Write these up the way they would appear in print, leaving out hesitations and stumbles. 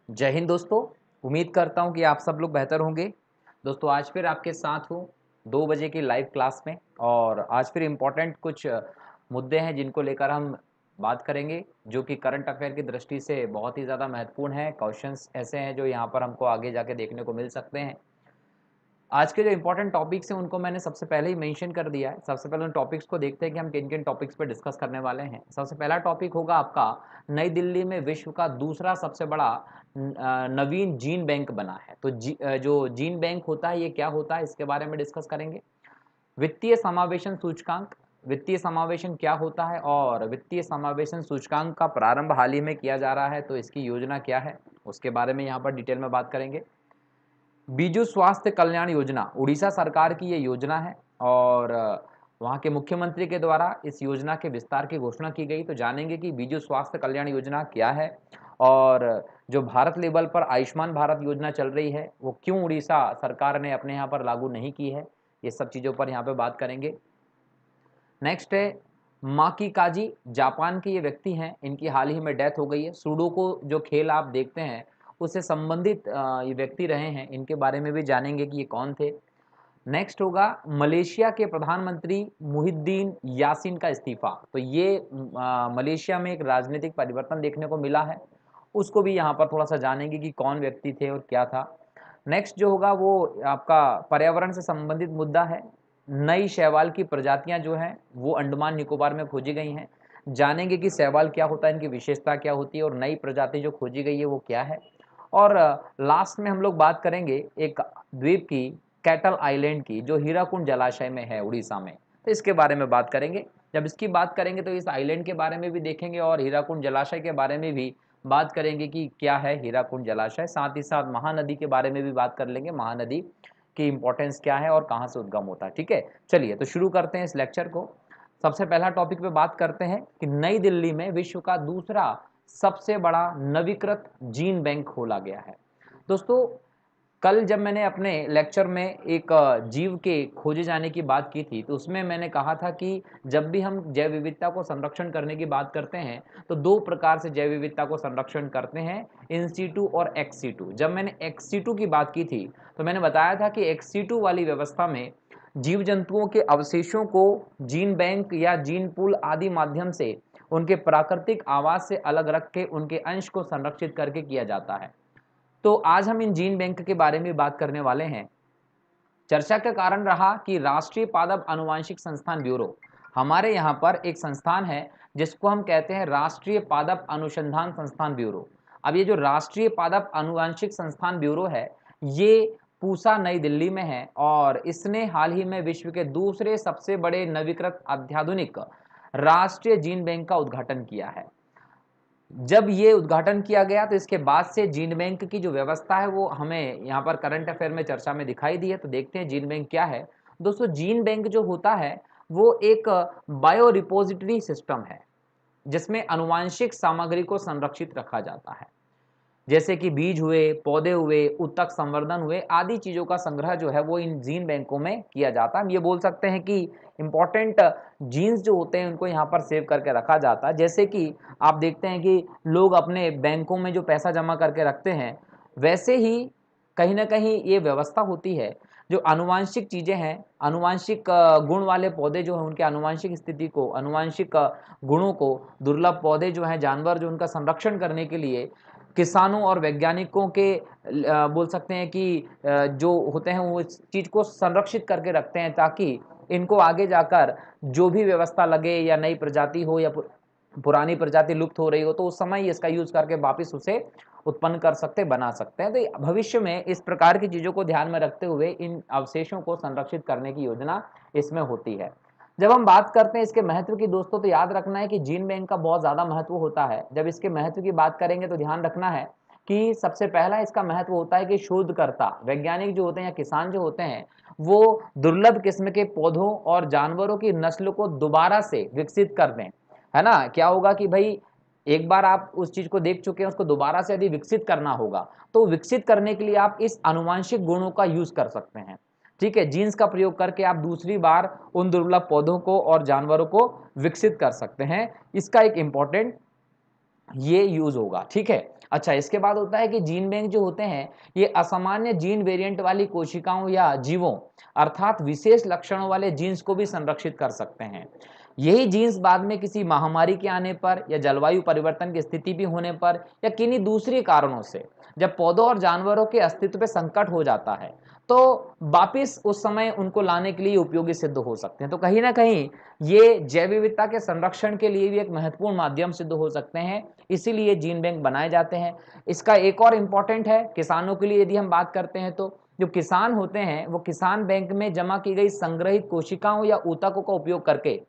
जय हिंद दोस्तों। उम्मीद करता हूं कि आप सब लोग बेहतर होंगे। दोस्तों आज फिर आपके साथ हूं 2 बजे की लाइव क्लास में और आज फिर इम्पोर्टेंट कुछ मुद्दे हैं जिनको लेकर हम बात करेंगे, जो कि करंट अफेयर की दृष्टि से बहुत ही ज़्यादा महत्वपूर्ण है। क्वेश्चंस ऐसे हैं जो यहाँ पर हमको आगे जाके देखने को मिल सकते हैं। आज के जो इंपॉर्टेंट टॉपिक्स हैं उनको मैंने सबसे पहले ही मेंशन कर दिया है। सबसे पहले उन टॉपिक्स को देखते हैं कि हम किन किन टॉपिक्स पे डिस्कस करने वाले हैं। सबसे पहला टॉपिक होगा आपका, नई दिल्ली में विश्व का दूसरा सबसे बड़ा नवीन जीन बैंक बना है। तो जो जीन बैंक होता है ये क्या होता है, इसके बारे में डिस्कस करेंगे। वित्तीय समावेशन सूचकांक, वित्तीय समावेशन क्या होता है और वित्तीय समावेशन सूचकांक का प्रारंभ हाल ही में किया जा रहा है, तो इसकी योजना क्या है उसके बारे में यहाँ पर डिटेल में बात करेंगे। बीजू स्वास्थ्य कल्याण योजना, उड़ीसा सरकार की ये योजना है और वहाँ के मुख्यमंत्री के द्वारा इस योजना के विस्तार की घोषणा की गई। तो जानेंगे कि बीजू स्वास्थ्य कल्याण योजना क्या है और जो भारत लेवल पर आयुष्मान भारत योजना चल रही है वो क्यों उड़ीसा सरकार ने अपने यहाँ पर लागू नहीं की है। ये सब चीज़ों पर यहाँ पे बात करेंगे। नेक्स्ट है माकी काजी, जापान के ये व्यक्ति हैं, इनकी हाल ही में डेथ हो गई है। सुडोकू जो खेल आप देखते हैं उससे संबंधित ये व्यक्ति रहे हैं, इनके बारे में भी जानेंगे कि ये कौन थे। नेक्स्ट होगा मलेशिया के प्रधानमंत्री मुहिद्दीन यासीन का इस्तीफा। तो ये मलेशिया में एक राजनीतिक परिवर्तन देखने को मिला है, उसको भी यहाँ पर थोड़ा सा जानेंगे कि कौन व्यक्ति थे और क्या था। नेक्स्ट जो होगा वो आपका पर्यावरण से संबंधित मुद्दा है। नई शैवाल की प्रजातियां जो हैं वो अंडमान निकोबार में खोजी गई हैं। जानेंगे कि शैवाल क्या होता है, इनकी विशेषता क्या होती है और नई प्रजाति जो खोजी गई है वो क्या है। और लास्ट में हम लोग बात करेंगे एक द्वीप की, कैटल आइलैंड की, जो हीराकुंड जलाशय में है उड़ीसा में। तो इसके बारे में बात करेंगे। जब इसकी बात करेंगे तो इस आइलैंड के बारे में भी देखेंगे और हीराकुंड जलाशय के बारे में भी बात करेंगे कि क्या है हीराकुंड जलाशय। साथ ही साथ महानदी के बारे में भी बात कर लेंगे, महानदी की इंपॉर्टेंस क्या है और कहाँ से उद्गम होता है। ठीक है, चलिए तो शुरू करते हैं इस लेक्चर को। सबसे पहला टॉपिक पे बात करते हैं कि नई दिल्ली में विश्व का दूसरा सबसे बड़ा नवीकृत जीन बैंक खोला गया है। दोस्तों कल जब मैंने अपने लेक्चर में एक जीव के खोजे जाने की बात की थी तो उसमें मैंने कहा था कि जब भी हम जैव विविधता को संरक्षण करने की बात करते हैं तो दो प्रकार से जैव विविधता को संरक्षण करते हैं, इन सीटू और एक्स सीटू। जब मैंने एक्स सीटू की बात की थी तो मैंने बताया था कि एक्स सीटू वाली व्यवस्था में जीव जंतुओं के अवशेषों को जीन बैंक या जीन पूल आदि माध्यम से उनके प्राकृतिक आवास से अलग रख के उनके अंश को संरक्षित करके किया जाता है। तो आज हम इन जीन बैंक के बारे में बात करने वाले हैं। चर्चा का कारण रहा कि राष्ट्रीय पादप आनुवांशिक संस्थान ब्यूरो, हमारे यहाँ पर एक संस्थान है जिसको हम कहते हैं राष्ट्रीय पादप अनुसंधान संस्थान ब्यूरो। अब ये जो राष्ट्रीय पादप आनुवांशिक संस्थान ब्यूरो है ये पूसा नई दिल्ली में है और इसने हाल ही में विश्व के दूसरे सबसे बड़े नवीकृत अत्याधुनिक राष्ट्रीय जीन बैंक का उद्घाटन किया है। जब ये उद्घाटन किया गया तो इसके बाद से जीन बैंक की जो व्यवस्था है वो हमें यहाँ पर करंट अफेयर में चर्चा में दिखाई दी है। तो देखते हैं जीन बैंक क्या है। दोस्तों जीन बैंक जो होता है वो एक बायो रिपोजिटरी सिस्टम है जिसमें आनुवांशिक सामग्री को संरक्षित रखा जाता है, जैसे कि बीज हुए, पौधे हुए, उत्तक संवर्धन हुए आदि चीज़ों का संग्रह जो है वो इन जीन बैंकों में किया जाता है। हम ये बोल सकते हैं कि इंपॉर्टेंट जीन्स जो होते हैं उनको यहाँ पर सेव करके रखा जाता है। जैसे कि आप देखते हैं कि लोग अपने बैंकों में जो पैसा जमा करके रखते हैं वैसे ही कहीं ना कहीं ये व्यवस्था होती है। जो आनुवांशिक चीज़ें हैं, आनुवांशिक गुण वाले पौधे जो हैं उनके आनुवांशिक स्थिति को, आनुवांशिक गुणों को, दुर्लभ पौधे जो हैं, जानवर जो, उनका संरक्षण करने के लिए किसानों और वैज्ञानिकों के बोल सकते हैं कि जो होते हैं वो इस चीज़ को संरक्षित करके रखते हैं ताकि इनको आगे जाकर जो भी व्यवस्था लगे या नई प्रजाति हो या पुरानी प्रजाति लुप्त हो रही हो तो उस समय इसका यूज करके वापस उसे उत्पन्न कर सकते, बना सकते हैं। तो भविष्य में इस प्रकार की चीज़ों को ध्यान में रखते हुए इन अवशेषों को संरक्षित करने की योजना इसमें होती है। जब हम बात करते हैं इसके महत्व की दोस्तों तो याद रखना है कि जीन बैंक का बहुत ज़्यादा महत्व होता है। जब इसके महत्व की बात करेंगे तो ध्यान रखना है कि सबसे पहला इसका महत्व होता है कि शोधकर्ता वैज्ञानिक जो होते हैं या किसान जो होते हैं वो दुर्लभ किस्म के पौधों और जानवरों की नस्ल को दोबारा से विकसित कर दें। है ना, क्या होगा कि भाई एक बार आप उस चीज को देख चुके हैं, उसको दोबारा से यदि विकसित करना होगा तो विकसित करने के लिए आप इस आनुवांशिक गुणों का यूज कर सकते हैं। ठीक है, जीन्स का प्रयोग करके आप दूसरी बार उन दुर्लभ पौधों को और जानवरों को विकसित कर सकते हैं। इसका एक इंपॉर्टेंट ये यूज होगा। ठीक है, अच्छा, इसके बाद होता है कि जीन बैंक जो होते हैं ये असामान्य जीन वेरिएंट वाली कोशिकाओं या जीवों अर्थात विशेष लक्षणों वाले जीन्स को भी संरक्षित कर सकते हैं। यही जीन्स बाद में किसी महामारी के आने पर या जलवायु परिवर्तन की स्थिति भी होने पर या किन्हीं दूसरी कारणों से जब पौधों और जानवरों के अस्तित्व पे संकट हो जाता है तो वापिस उस समय उनको लाने के लिए उपयोगी सिद्ध हो सकते हैं। तो कहीं ना कहीं ये जैव विविधता के संरक्षण के लिए भी एक महत्वपूर्ण माध्यम सिद्ध हो सकते हैं, इसीलिए जीन बैंक बनाए जाते हैं। इसका एक और इम्पॉर्टेंट है किसानों के लिए, यदि हम बात करते हैं तो जो किसान होते हैं वो किसान बैंक में जमा की गई संग्रहित कोशिकाओं या ऊतकों का उपयोग करके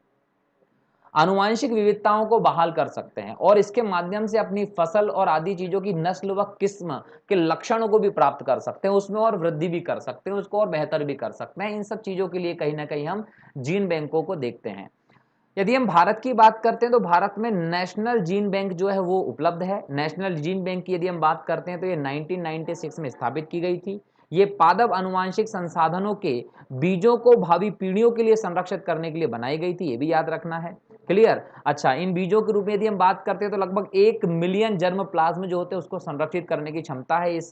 आनुवांशिक विविधताओं को बहाल कर सकते हैं और इसके माध्यम से अपनी फसल और आदि चीजों की नस्ल व किस्म के लक्षणों को भी प्राप्त कर सकते हैं, उसमें और वृद्धि भी कर सकते हैं, उसको और बेहतर भी कर सकते हैं। इन सब चीजों के लिए कहीं ना कहीं हम जीन बैंकों को देखते हैं। यदि हम भारत की बात करते हैं तो भारत में नेशनल जीन बैंक जो है वो उपलब्ध है। नेशनल जीन बैंक की यदि हम बात करते हैं तो ये 1996 में स्थापित की गई थी। ये पादप आनुवांशिक संसाधनों के बीजों को भावी पीढ़ियों के लिए संरक्षित करने के लिए बनाई गई थी, ये भी याद रखना है। क्लियर? अच्छा, इन बीजों के रूप में यदि हम बात करते हैं तो लगभग 1 मिलियन जर्म प्लाज्म जो होते हैं उसको संरक्षित करने की क्षमता है इस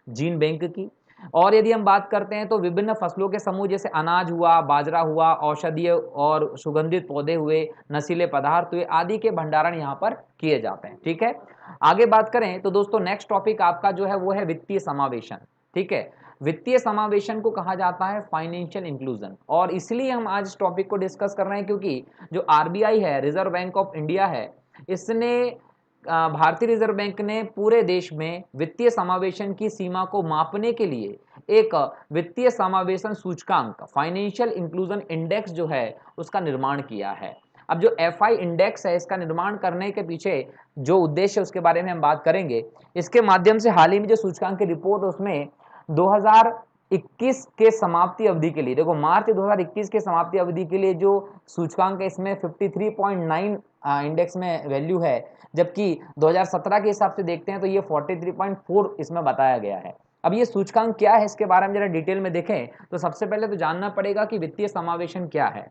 जीन बैंक की। और यदि हम बात करते हैं तो विभिन्न फसलों के समूह जैसे अनाज हुआ, बाजरा हुआ, औषधीय और सुगंधित पौधे हुए, नशीले पदार्थ हुए आदि के भंडारण यहाँ पर किए जाते हैं। ठीक है, आगे बात करें तो दोस्तों नेक्स्ट टॉपिक आपका जो है वो है वित्तीय समावेशन। ठीक है, वित्तीय समावेशन को कहा जाता है फाइनेंशियल इंक्लूजन, और इसलिए हम आज इस टॉपिक को डिस्कस कर रहे हैं क्योंकि जो आरबीआई है, रिजर्व बैंक ऑफ इंडिया है, इसने भारतीय रिजर्व बैंक ने पूरे देश में वित्तीय समावेशन की सीमा को मापने के लिए एक वित्तीय समावेशन सूचकांक फाइनेंशियल इंक्लूजन इंडेक्स जो है उसका निर्माण किया है। अब जो एफआई इंडेक्स है इसका निर्माण करने के पीछे जो उद्देश्य है उसके बारे में हम बात करेंगे। इसके माध्यम से हाल ही में जो सूचकांक की रिपोर्ट उसमें 2021 के समाप्ति अवधि के लिए, देखो मार्च 2021 के समाप्ति अवधि के लिए जो सूचकांक है इसमें 53.9 इंडेक्स में वैल्यू है, जबकि 2017 के हिसाब से देखते हैं तो ये 43.4 इसमें बताया गया है। अब ये सूचकांक क्या है इसके बारे में जरा डिटेल में देखें तो सबसे पहले तो जानना पड़ेगा कि वित्तीय समावेशन क्या है।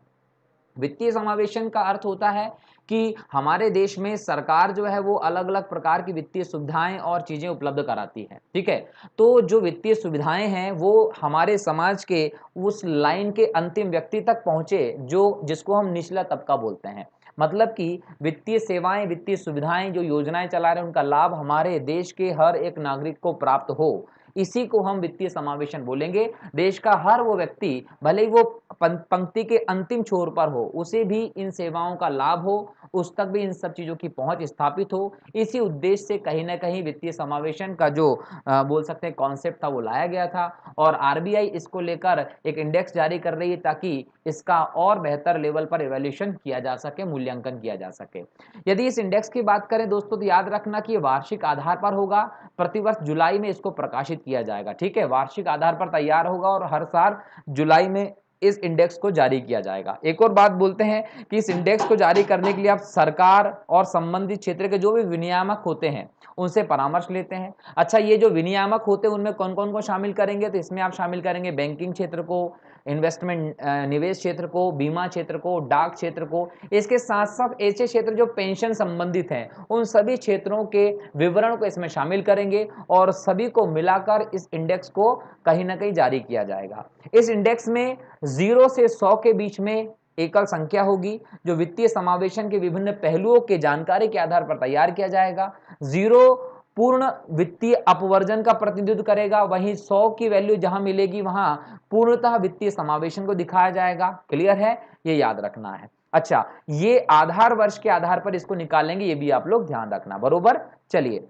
वित्तीय समावेशन का अर्थ होता है कि हमारे देश में सरकार जो है वो अलग अलग प्रकार की वित्तीय सुविधाएं और चीजें उपलब्ध कराती है। ठीक है, तो जो वित्तीय सुविधाएं हैं वो हमारे समाज के उस लाइन के अंतिम व्यक्ति तक पहुंचे जो जिसको हम निचला तबका बोलते हैं। मतलब कि वित्तीय सेवाएं, वित्तीय सुविधाएं, जो योजनाएं चला रहे हैं उनका लाभ हमारे देश के हर एक नागरिक को प्राप्त हो, इसी को हम वित्तीय समावेशन बोलेंगे। देश का हर वो व्यक्ति भले ही वो पंक्ति के अंतिम छोर पर हो, उसे भी इन सेवाओं का लाभ हो, उस तक भी इन सब चीजों की पहुंच स्थापित हो। इसी उद्देश्य से कहीं ना कहीं वित्तीय समावेशन का जो बोल सकते हैं कॉन्सेप्ट था वो लाया गया था, और आरबीआई इसको लेकर एक इंडेक्स जारी कर रही है ताकि इसका और बेहतर लेवल पर इवैल्यूएशन किया जा सके, मूल्यांकन किया जा सके। यदि इस इंडेक्स की बात करें दोस्तों तो याद रखना कि ये वार्षिक आधार पर होगा, प्रतिवर्ष जुलाई में इसको प्रकाशित किया जाएगा। ठीक है, वार्षिक आधार पर तैयार होगा और हर साल जुलाई में इस इंडेक्स को जारी किया जाएगा। एक और बात बोलते हैं कि इस इंडेक्स को जारी करने के लिए आप सरकार और संबंधित क्षेत्र के जो भी विनियामक होते हैं उनसे परामर्श लेते हैं। अच्छा, ये जो विनियामक होते हैं उनमें कौन कौन को शामिल करेंगे, तो इसमें आप शामिल करेंगे बैंकिंग क्षेत्र को, इन्वेस्टमेंट निवेश क्षेत्र को, बीमा क्षेत्र को, डाक क्षेत्र को, इसके साथ साथ ऐसे क्षेत्र जो पेंशन संबंधित हैं उन सभी क्षेत्रों के विवरण को इसमें शामिल करेंगे और सभी को मिलाकर इस इंडेक्स को कहीं ना कहीं जारी किया जाएगा। इस इंडेक्स में 0 से 100 के बीच में एकल संख्या होगी जो वित्तीय समावेशन के विभिन्न पहलुओं के जानकारी के आधार पर तैयार किया जाएगा। 0 पूर्ण वित्तीय अपवर्जन का प्रतिनिधित्व करेगा, वहीं 100 की वैल्यू जहां मिलेगी वहां पूर्णतः वित्तीय समावेशन को दिखाया जाएगा। क्लियर है, ये याद रखना है। अच्छा, ये आधार वर्ष के आधार पर इसको निकालेंगे, ये भी आप लोग ध्यान रखना। बरोबर, चलिए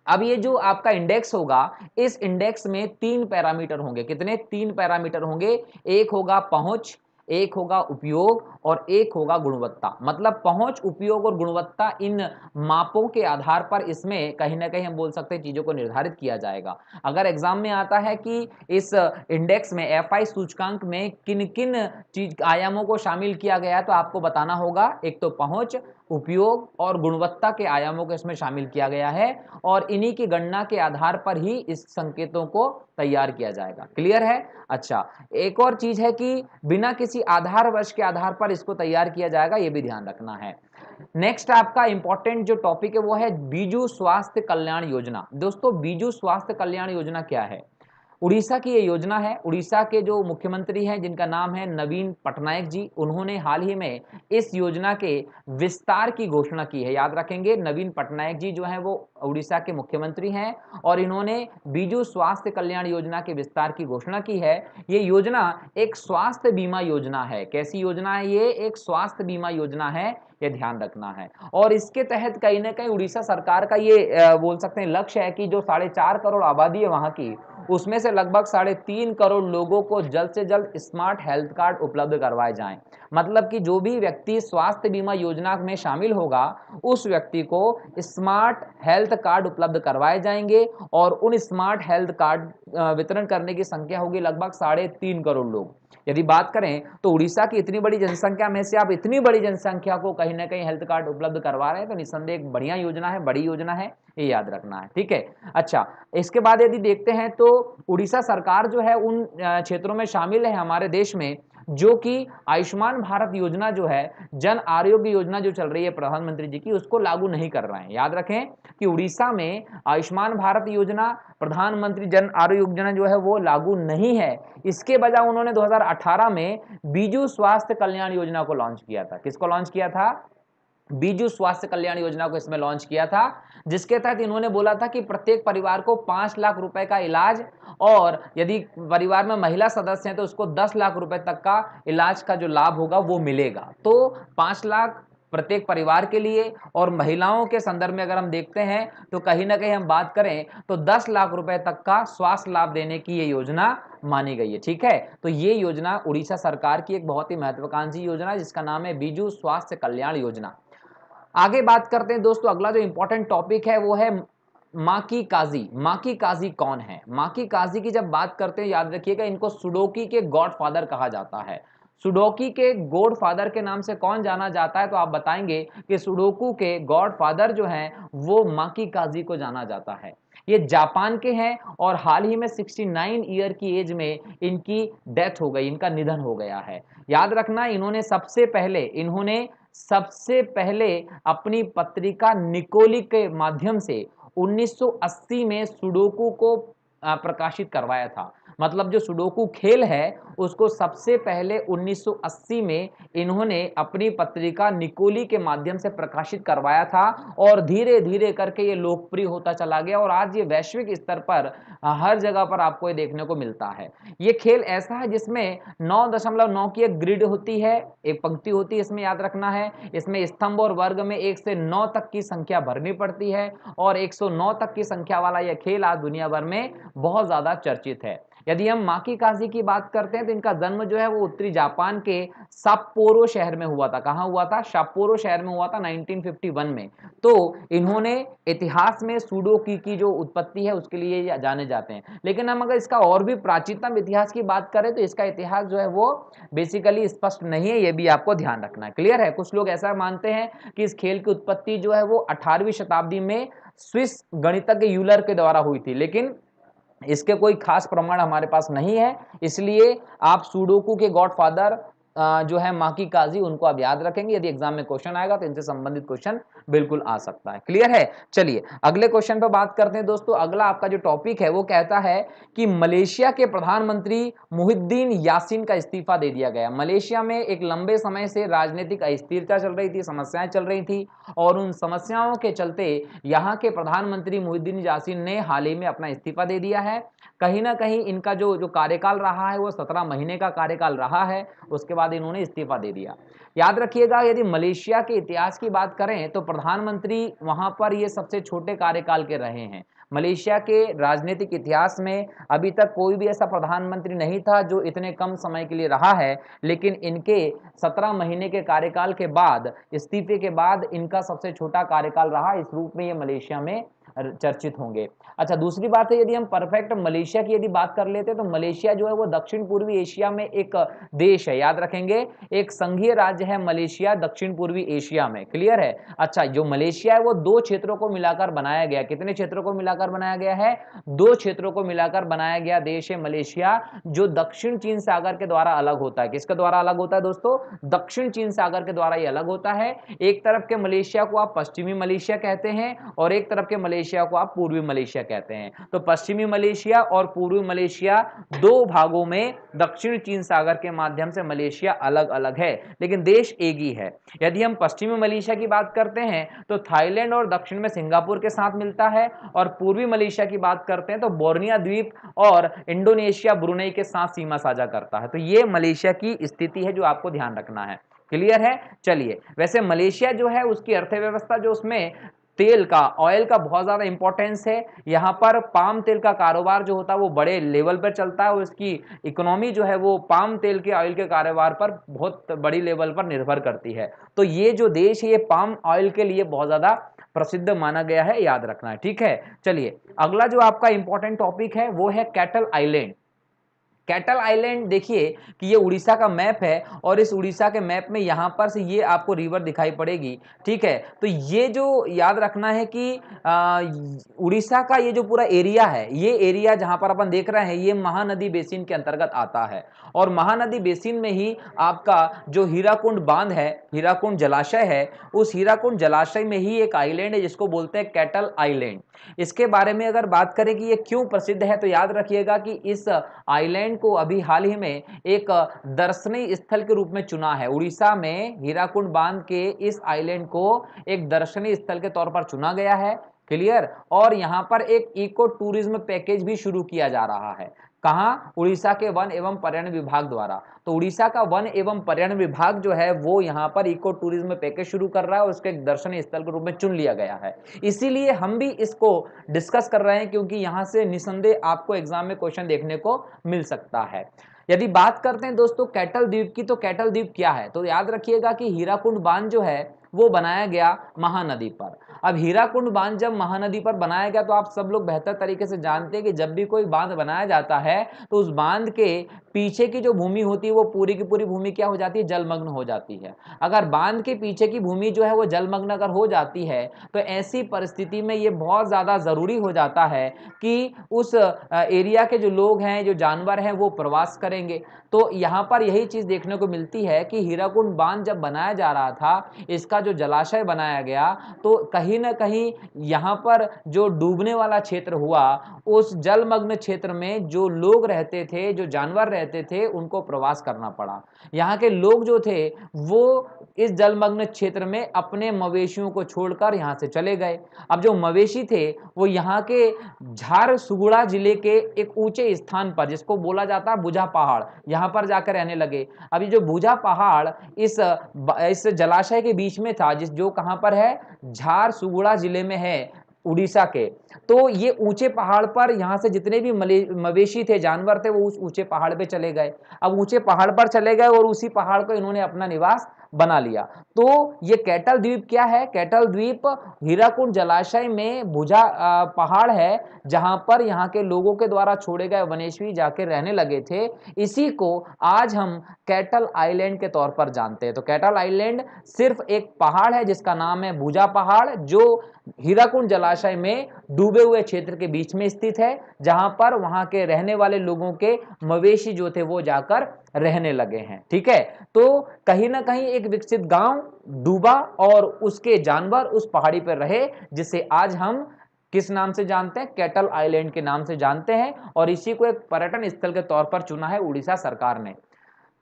अब ये जो आपका इंडेक्स होगा, इस इंडेक्स में 3 पैरामीटर होंगे। कितने? 3 पैरामीटर होंगे। एक होगा पहुंच, एक होगा उपयोग और एक होगा गुणवत्ता। मतलब पहुंच, उपयोग और गुणवत्ता, इन मापों के आधार पर इसमें कहीं ना कहीं हम बोल सकते हैं चीजों को निर्धारित किया जाएगा। अगर एग्जाम में आता है कि इस इंडेक्स में, एफआई सूचकांक में किन किन चीज आयामों को शामिल किया गया, तो आपको बताना होगा एक तो पहुंच, उपयोग और गुणवत्ता के आयामों को इसमें शामिल किया गया है, और इन्हीं की गणना के आधार पर ही इस संकेतों को तैयार किया जाएगा। क्लियर है? अच्छा, एक और चीज है कि बिना किसी आधार वर्ष के आधार पर इसको तैयार किया जाएगा, यह भी ध्यान रखना है। नेक्स्ट आपका इंपॉर्टेंट जो टॉपिक है वो है बीजू स्वास्थ्य कल्याण योजना। दोस्तों बीजू स्वास्थ्य कल्याण योजना क्या है? उड़ीसा की ये योजना है। उड़ीसा के जो मुख्यमंत्री हैं जिनका नाम है नवीन पटनायक जी, उन्होंने हाल ही में इस योजना के विस्तार की घोषणा की है। याद रखेंगे, नवीन पटनायक जी जो हैं वो उड़ीसा के मुख्यमंत्री हैं और इन्होंने बीजू स्वास्थ्य कल्याण योजना के विस्तार की घोषणा की है। ये योजना एक स्वास्थ्य बीमा योजना है। कैसी योजना है ये? एक स्वास्थ्य बीमा योजना है, ये ध्यान रखना है। और इसके तहत कहीं ना कहीं उड़ीसा सरकार का ये बोल सकते हैं लक्ष्य है कि जो 4.5 करोड़ आबादी है वहां की, उसमें से लगभग 3.5 करोड़ लोगों को जल्द से जल्द स्मार्ट हेल्थ कार्ड उपलब्ध करवाए जाएं। मतलब कि जो भी व्यक्ति स्वास्थ्य बीमा योजना में शामिल होगा उस व्यक्ति को स्मार्ट हेल्थ कार्ड उपलब्ध करवाए जाएंगे और उन स्मार्ट हेल्थ कार्ड वितरण करने की संख्या होगी लगभग 3.5 करोड़ लोग। यदि बात करें तो उड़ीसा की इतनी बड़ी जनसंख्या में से आप इतनी बड़ी जनसंख्या को कहीं ना कहीं हेल्थ कार्ड उपलब्ध करवा रहे हैं तो निस्संदेह एक बढ़िया योजना है, बड़ी योजना है, ये याद रखना है। ठीक है। अच्छा, इसके बाद यदि देखते हैं तो उड़ीसा सरकार जो है उन क्षेत्रों में शामिल है हमारे देश में जो कि आयुष्मान भारत योजना जो है, जन आरोग्य योजना जो चल रही है प्रधानमंत्री जी की, उसको लागू नहीं कर रहे हैं। याद रखें कि उड़ीसा में आयुष्मान भारत योजना, प्रधानमंत्री जन आरोग्य योजना जो है वो लागू नहीं है। इसके बजाय उन्होंने 2018 में बीजू स्वास्थ्य कल्याण योजना को लॉन्च किया था। किसको लॉन्च किया था? बीजू स्वास्थ्य कल्याण योजना को इसमें लॉन्च किया था, जिसके तहत इन्होंने बोला था कि प्रत्येक परिवार को 5 लाख रुपए का इलाज, और यदि परिवार में महिला सदस्य हैं तो उसको 10 लाख रुपए तक का इलाज का जो लाभ होगा वो मिलेगा। तो 5 लाख प्रत्येक परिवार के लिए, और महिलाओं के संदर्भ में अगर हम देखते हैं तो कहीं ना कहीं हम बात करें तो 10 लाख रुपए तक का स्वास्थ्य लाभ देने की ये योजना मानी गई है। ठीक है। तो ये योजना उड़ीसा सरकार की एक बहुत ही महत्वाकांक्षी योजना है जिसका नाम है बीजू स्वास्थ्य कल्याण योजना। आगे बात करते हैं दोस्तों, अगला जो इंपॉर्टेंट टॉपिक है वो है माँ की काजी। माँ की काजी कौन है? माँ की काजी की जब बात करते हैं याद रखिएगा इनको सुडोकी के गॉडफादर कहा जाता है। सुडोकी के गॉडफादर के नाम से कौन जाना जाता है? तो आप बताएंगे कि सुडोकू के गॉडफादर जो हैं वो माँ की काजी को जाना जाता है। ये जापान के हैं और हाल ही में 69 ईयर की एज में इनकी डेथ हो गई, इनका निधन हो गया है। याद रखना, सबसे पहले अपनी पत्रिका निकोली के माध्यम से 1980 में सुडोकू को प्रकाशित करवाया था। मतलब जो सुडोकू खेल है उसको सबसे पहले 1980 में इन्होंने अपनी पत्रिका निकोली के माध्यम से प्रकाशित करवाया था और धीरे धीरे करके ये लोकप्रिय होता चला गया और आज ये वैश्विक स्तर पर हर जगह पर आपको ये देखने को मिलता है। ये खेल ऐसा है जिसमें 9.9 की एक ग्रिड होती है, एक पंक्ति होती है, इसमें याद रखना है। इसमें स्तंभ और वर्ग में 1 से 9 तक की संख्या भरनी पड़ती है और 109 तक की संख्या वाला यह खेल आज दुनिया भर में बहुत ज्यादा चर्चित है। यदि हम माँ की काजी की बात करते हैं तो इनका जन्म जो है वो उत्तरी जापान के साप्पोरो शहर में हुआ था। कहाँ हुआ था? साप्पोरो शहर में हुआ था 1951 में। तो इन्होंने इतिहास में सुडोकी की जो उत्पत्ति है उसके लिए जाने जाते हैं। लेकिन हम अगर इसका और भी प्राचीनतम इतिहास की बात करें तो इसका इतिहास जो है वो बेसिकली स्पष्ट नहीं है, ये भी आपको ध्यान रखना है। क्लियर है? कुछ लोग ऐसा मानते हैं कि इस खेल की उत्पत्ति जो है वो 18वीं शताब्दी में स्विस गणितज्ञ यूलर के द्वारा हुई थी, लेकिन इसके कोई खास प्रमाण हमारे पास नहीं है। इसलिए आप सुडोकू के गॉडफादर जो है माँ की काजी, उनको आप याद रखेंगे। यदि एग्जाम में क्वेश्चन आएगा तो इनसे संबंधित क्वेश्चन बिल्कुल आ सकता है। क्लियर है? चलिए अगले क्वेश्चन पर बात करते हैं दोस्तों। अगला आपका जो टॉपिक है वो कहता है कि मलेशिया के प्रधानमंत्री मुहिद्दीन यासीन का इस्तीफा दे दिया गया। मलेशिया में एक लंबे समय से राजनीतिक अस्थिरता चल रही थी, समस्याएं चल रही थी और उन समस्याओं के चलते यहाँ के प्रधानमंत्री मुहिद्दीन यासीन ने हाल ही में अपना इस्तीफा दे दिया है। कहीं ना कहीं इनका जो कार्यकाल रहा है वो 17 महीने का कार्यकाल रहा है, उसके बाद इन्होंने इस्तीफा दे दिया। याद रखिएगा, यदि मलेशिया के इतिहास की बात करें तो प्रधानमंत्री वहां पर ये सबसे छोटे कार्यकाल के रहे हैं। मलेशिया के राजनीतिक इतिहास में अभी तक कोई भी ऐसा प्रधानमंत्री नहीं था जो इतने कम समय के लिए रहा है, लेकिन इनके 17 महीने के कार्यकाल के बाद, इस्तीफे के बाद इनका सबसे छोटा कार्यकाल रहा। इस रूप में ये मलेशिया में चर्चित होंगे। अच्छा, दूसरी बात है, यदि हम परफेक्ट मलेशिया की यदि बात कर लेते हैं तो मलेशिया जो है वो दक्षिण पूर्वी एशिया में एक देश है, याद रखेंगे, एक संघीय राज्य है मलेशिया दक्षिण पूर्वी एशिया में। क्लियर है। अच्छा, जो मलेशिया है वो 2 क्षेत्रों को मिलाकर बनाया गया। कितने क्षेत्रों को मिलाकर बनाया गया है? 2 क्षेत्रों को मिलाकर बनाया गया देश है मलेशिया, जो दक्षिण चीन सागर के द्वारा अलग होता है। किसके द्वारा अलग होता है दोस्तों? दक्षिण चीन सागर के द्वारा ये अलग होता है। एक तरफ के मलेशिया को आप पश्चिमी मलेशिया कहते हैं और एक तरफ के मलेशिया को आप पूर्वी मलेशिया कहते हैं। तो पश्चिमी मलेशिया और पूर्वी मलेशिया 2 भागों में दक्षिण चीन सागर के माध्यम से मलेशिया अलग अलग है, लेकिन देश एक ही है। यदि हम पश्चिमी मलेशिया की बात करते हैं तो थाईलैंड और दक्षिण में सिंगापुर के साथ मिलता है, और पूर्वी मलेशिया की बात करते हैं तो बोर्निया द्वीप और इंडोनेशिया ब्रुनेई के साथ सीमा साझा करता है। तो ये मलेशिया की स्थिति है जो आपको ध्यान रखना है। क्लियर है। चलिए, वैसे मलेशिया जो है उसकी अर्थव्यवस्था जो उसमें तेल का, ऑयल का बहुत ज्यादा इंपॉर्टेंस है। यहां पर पाम तेल का कारोबार जो होता है वो बड़े लेवल पर चलता है और उसकी इकोनॉमी जो है वो पाम तेल के ऑयल के कारोबार पर बहुत बड़ी लेवल पर निर्भर करती है। तो ये जो देश है ये पाम ऑयल के लिए बहुत ज्यादा प्रसिद्ध माना गया है, याद रखना है। ठीक है। चलिए, अगला जो आपका इंपॉर्टेंट टॉपिक है वो है कैटल आइलैंड। कैटल आइलैंड, देखिए कि ये उड़ीसा का मैप है और इस उड़ीसा के मैप में यहां पर से ये आपको रिवर दिखाई पड़ेगी। ठीक है। तो ये जो याद रखना है कि उड़ीसा का ये जो पूरा एरिया है, ये एरिया जहां पर अपन देख रहे हैं ये महानदी बेसिन के अंतर्गत आता है, और महानदी बेसिन में ही आपका जो हीराकुंड बांध है, हीराकुंड जलाशय है, उस हीराकुंड जलाशय में ही एक आइलैंड है जिसको बोलते हैं कैटल आइलैंड। इसके बारे में अगर बात करें कि ये क्यों प्रसिद्ध है, तो याद रखिएगा कि इस आइलैंड को अभी हाल ही में एक दर्शनीय स्थल के रूप में चुना है। उड़ीसा में हीराकुंड बांध के इस आइलैंड को एक दर्शनीय स्थल के तौर पर चुना गया है। क्लियर। और यहां पर एक इको टूरिज्म पैकेज भी शुरू किया जा रहा है। कहां? उड़ीसा के वन एवं पर्यटन विभाग द्वारा। तो उड़ीसा का वन एवं पर्यटन विभाग जो है वो यहां पर इको टूरिज्म पैकेज शुरू कर रहा है और उसके एक दर्शनीय स्थल के रूप में चुन लिया गया है। इसीलिए हम भी इसको डिस्कस कर रहे हैं, क्योंकि यहां से निसंदेह आपको एग्जाम में क्वेश्चन देखने को मिल सकता है। यदि बात करते हैं दोस्तों कैटल द्वीप की, तो कैटल द्वीप क्या है? तो याद रखिएगा कि हीराकुंड बांध जो है वो बनाया गया महानदी पर। अब हीराकुंड बांध जब महानदी पर बनाया गया तो आप सब लोग बेहतर तरीके से जानते हैं कि जब भी कोई बांध बनाया जाता है तो उस बांध के पीछे की जो भूमि होती है वो पूरी की पूरी भूमि क्या हो जाती है? जलमग्न हो जाती है। अगर बांध के पीछे की भूमि जो है वो जलमग्न अगर हो जाती है तो ऐसी परिस्थिति में ये बहुत ज्यादा जरूरी हो जाता है कि उस एरिया के जो लोग हैं, जो जानवर हैं, वो प्रवास करेंगे। तो यहाँ पर यही चीज देखने को मिलती है कि हीराकुंड बांध जब बनाया जा रहा था, इसका जो जलाशय बनाया गया, तो कहीं ना कहीं यहाँ पर जो डूबने वाला क्षेत्र हुआ, उस जलमग्न क्षेत्र में जो लोग रहते थे, जो जानवर रहते थे, उनको प्रवास करना पड़ा। यहाँ के लोग जो थे वो इस जलमग्न क्षेत्र में अपने मवेशियों को छोड़कर यहाँ से चले गए। अब जो मवेशी थे वो यहाँ के झारसुगुड़ा जिले के एक ऊंचे स्थान पर, जिसको बोला जाता है भुजा पहाड़, यहाँ पर जाकर रहने लगे। अब ये जो भुजा पहाड़ इस जलाशय के बीच में था, जो कहां पर है? झारसुगुड़ा जिले में है, उड़ीसा के। तो ये ऊंचे पहाड़ पर यहाँ से जितने भी मवेशी थे, जानवर थे, वो उस ऊंचे पहाड़ पे चले गए। अब ऊंचे पहाड़ पर चले गए और उसी पहाड़ को इन्होंने अपना निवास बना लिया। तो ये कैटल द्वीप क्या है? कैटल द्वीप हीराकुंड जलाशय में भुजा पहाड़ है, जहां पर यहाँ के लोगों के द्वारा छोड़े गए वनस्पति जाके रहने लगे थे। इसी को आज हम कैटल आइलैंड के तौर पर जानते हैं। तो कैटल आइलैंड सिर्फ एक पहाड़ है जिसका नाम है भुजा पहाड़, जो हीराकुंड जलाशय में डूबे हुए क्षेत्र के बीच में स्थित है, जहां पर वहां के रहने वाले लोगों के मवेशी जो थे वो जाकर रहने लगे हैं। ठीक है। तो कहीं ना कहीं एक विकसित गांव डूबा और उसके जानवर उस पहाड़ी पर रहे, जिसे आज हम किस नाम से जानते हैं? कैटल आइलैंड के नाम से जानते हैं, और इसी को एक पर्यटन स्थल के तौर पर चुना है उड़ीसा सरकार ने।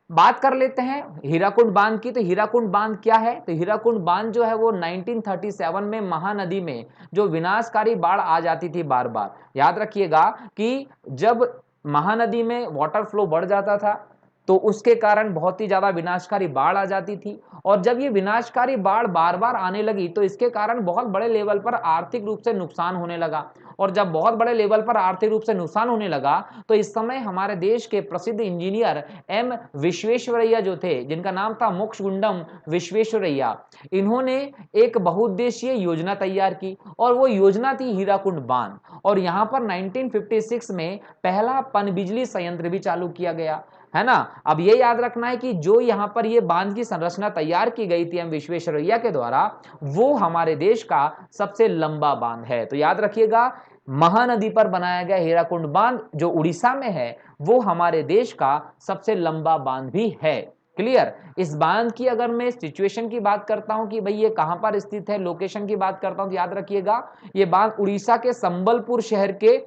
बात कर लेते हैं हीराकुंड बांध की। तो हीराकुंड बांध क्या है? तो हीराकुंड बांध जो है वो 1937 में महानदी में जो विनाशकारी बाढ़ आ जाती थी बार बार, याद रखिएगा कि जब महानदी में वाटर फ्लो बढ़ जाता था तो उसके कारण बहुत ही ज्यादा विनाशकारी बाढ़ आ जाती थी, और जब ये विनाशकारी बाढ़ बार बार आने लगी तो इसके कारण बहुत बड़े लेवल पर आर्थिक रूप से नुकसान होने लगा। और जब बहुत बड़े लेवल पर आर्थिक रूप से नुकसान होने लगा तो इस समय हमारे देश के प्रसिद्ध इंजीनियर एम विश्वेश्वरैया जो थे, जिनका नाम था मोक्षगुंडम विश्वेश्वरैया, इन्होंने एक बहुउद्देशीय योजना तैयार की और वो योजना थी हीराकुंड बांध। और यहां पर 1956 में पहला पनबिजली संयंत्र भी चालू किया गया, है ना। अब ये याद रखना है कि जो यहां पर ये बांध की संरचना तैयार की गई थी एम विश्वेश्वरैया के द्वारा, वो हमारे देश का सबसे लंबा बांध है। तो याद रखिएगा, महानदी पर बनाया गया हीराकुंड बांध जो उड़ीसा में है, वो हमारे देश का सबसे लंबा बांध भी है। क्लियर। इस बांध की अगर मैं सिचुएशन की बात करता हूं कि भाई ये कहां पर स्थित है, लोकेशन की बात करता हूं, तो याद रखिएगा ये बांध उड़ीसा के संबलपुर शहर के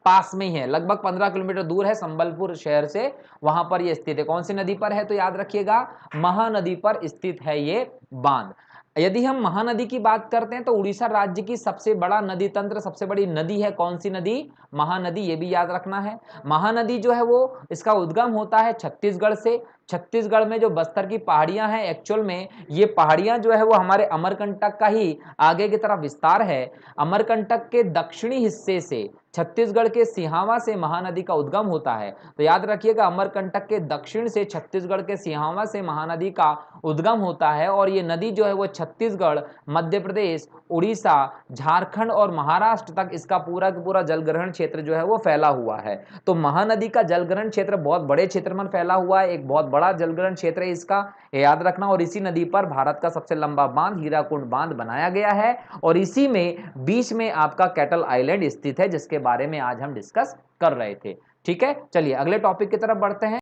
पास में ही है, लगभग 15 किलोमीटर दूर है संबलपुर शहर से, वहां पर ये स्थित है। कौन सी नदी पर है, तो याद रखिएगा महानदी पर स्थित है ये बांध। यदि हम महानदी की बात करते हैं तो उड़ीसा राज्य की सबसे बड़ा नदी तंत्र, सबसे बड़ी नदी है कौन सी नदी, महानदी, ये भी याद रखना है। महानदी जो है वो इसका उद्गम होता है छत्तीसगढ़ से। छत्तीसगढ़ में जो बस्तर की पहाड़ियां हैं, एक्चुअल में ये पहाड़ियां जो है वो हमारे अमरकंटक का ही आगे की तरफ विस्तार है। अमरकंटक के दक्षिणी हिस्से से छत्तीसगढ़ के सिहावा से महानदी का उद्गम होता है। तो याद रखिएगा अमरकंटक के दक्षिण से छत्तीसगढ़ के सिहावा से महानदी का उद्गम होता है और ये नदी जो है वो छत्तीसगढ़, मध्य प्रदेश, उड़ीसा, झारखंड और महाराष्ट्र तक इसका पूरा का पूरा जलग्रहण क्षेत्र जो है वो फैला हुआ है। तो महानदी का जलग्रहण क्षेत्र बहुत बड़े क्षेत्र में फैला हुआ है, एक बहुत बड़ा जलग्रहण क्षेत्र है इसका, याद रखना। और इसी नदी पर भारत का सबसे लंबा बांध हीराकुंड बांध बनाया गया है और इसी में बीच में आपका कैटल आइलैंड स्थित है, जिसके बारे में आज हम डिस्कस कर रहे थे। ठीक है, चलिए अगले टॉपिक की तरफ बढ़ते हैं।